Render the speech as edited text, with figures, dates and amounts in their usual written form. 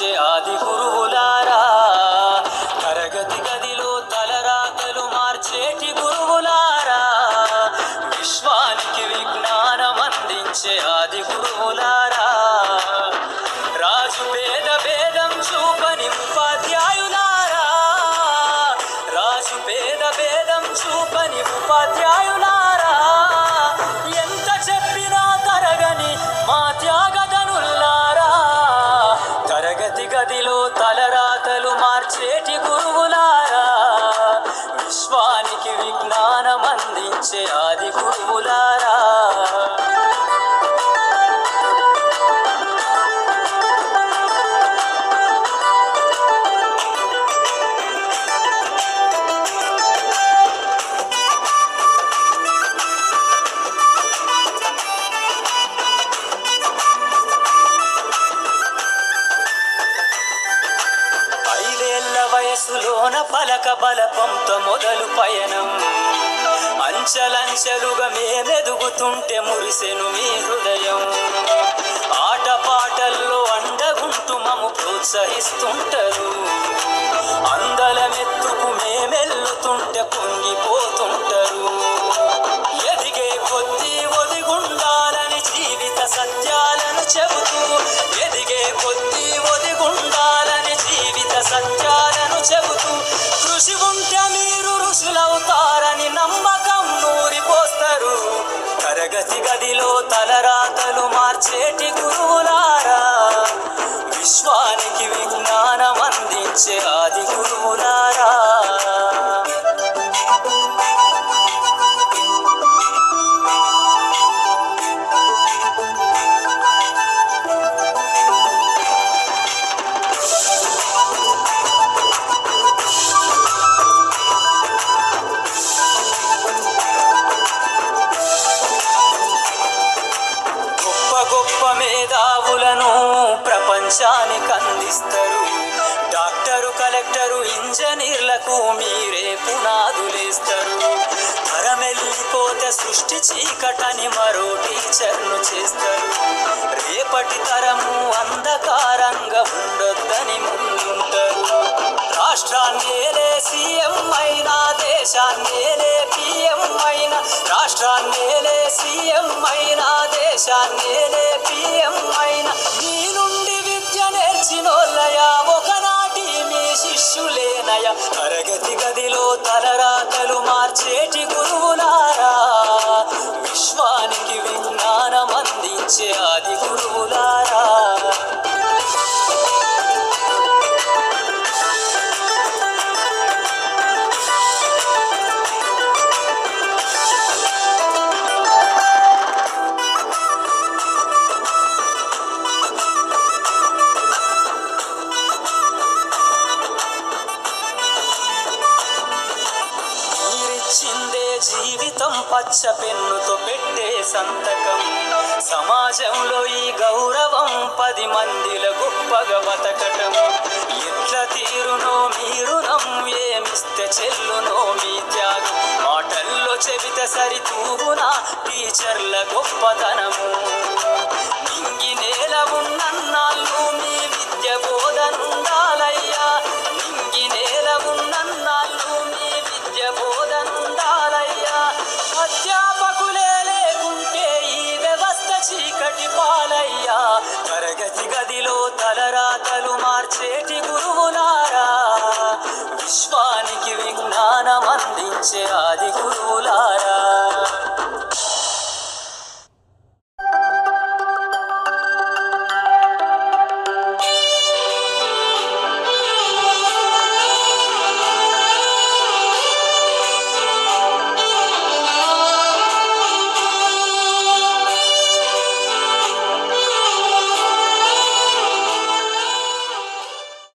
మార్చే ఆది గురువులారా, తరగతి గదిలో తలరాతలు మార్చేటి గురువులారా, విశ్వానికి విజ్ఞానం అందించే ఆది గురువులారా, రాజు పేద భేదం చూపని ఉపాధ్యాయులారా, రాజు పేద భేదం చూపని ఉపాధ్యాయులారా, ఎంత చెప్పినా తరగని మా త్యాగధనులారా, తరగతి గదిలో తలరాతలు మార్చేటి గురువులారా, విశ్వానికి విజ్ఞానం అందించే ఆది గురువులారా. వయసులోన పలక బలపంతో మొదలు పయనం, అంచెలంచెలుగా మేమెదుగుతుంటే మురిసెను మీ హృదయం, ఆటపాటల్లో అండగుంటూ మము ప్రోత్సహిస్తుంటారు, అందలమెత్తుకు మేమెల్లుతుంటే పొంగిపోతుంటారు, ఎదిగే కొద్దీ ఒదిగుండాలని జీవిత సత్యాలను చెబుతూ, ఎదిగే కొద్దీ ఒదిగుండాలని జీవిత సత్యాలను చెబుతూ, కృషి ఉంటే మీరు ఋషులవుతారని నమ్మకం నూరిపోస్తారు, తరగతి గదిలో తలరాతలు మార్చేటి గురువులారా, విశ్వానికి విజ్ఞానం అందించే ఆది గురువులారా. గొప్ప మేధావులను ప్రపంచానికి అందిస్తారు, డాక్టరు కలెక్టరు ఇంజనీర్లకు మీరే పునాదులేస్తారు, తరమెల్లిపోతే సృష్టి చీకటని మరో టీచర్ను చేస్తారు, రేపటి తరము అంధకారంగా ఉండొద్దని ముందుంటారు, రాష్ట్రాన్నేలే సీఎం అయినా దేశాన్నేలే పిఎం అయినా, రాష్ట్రాన్నేలే సీఎం అయినా దేశాన్నేలే పిఎం అయినా, మీ నుండి విద్య నేర్చినోళ్ళయా ఒకనాటి మీ శిష్యులేనయా, తరగతి గదిలో తలరాతలు మార్చేటి గురువులారా, విశ్వానికి విజ్ఞానం అందించే ఆది గురువులారా. జీవితం పచ్చ పెన్నుతో పెట్టే సంతకం, సమాజంలో ఈ గౌరవం 10 మందిల గొప్పగా బతకటం, ఎట్ల తీరునో మీరునం ఏమిస్తే చెల్లునో మీ త్యాగం, మాటల్లో చెబితే సరితూగునా టీచర్ల గొప్పతనము, నింగి నేల ఉన్నన్నాళ్ళు మీ విద్య బోధనుండాలయ్యా, నింగి నేల ఉన్నన్నాళ్ళు మీ విద్య బోధనుండాలయ్యా, అధ్యాపకులే లేకుంటే ఈ వ్యవస్థ చీకటి పాలయ్యా, తరగతి గదిలో తలరాతలు మార్చేటి గురువులారా, విశ్వానికి విజ్ఞానం అందించే ఆది గురువు.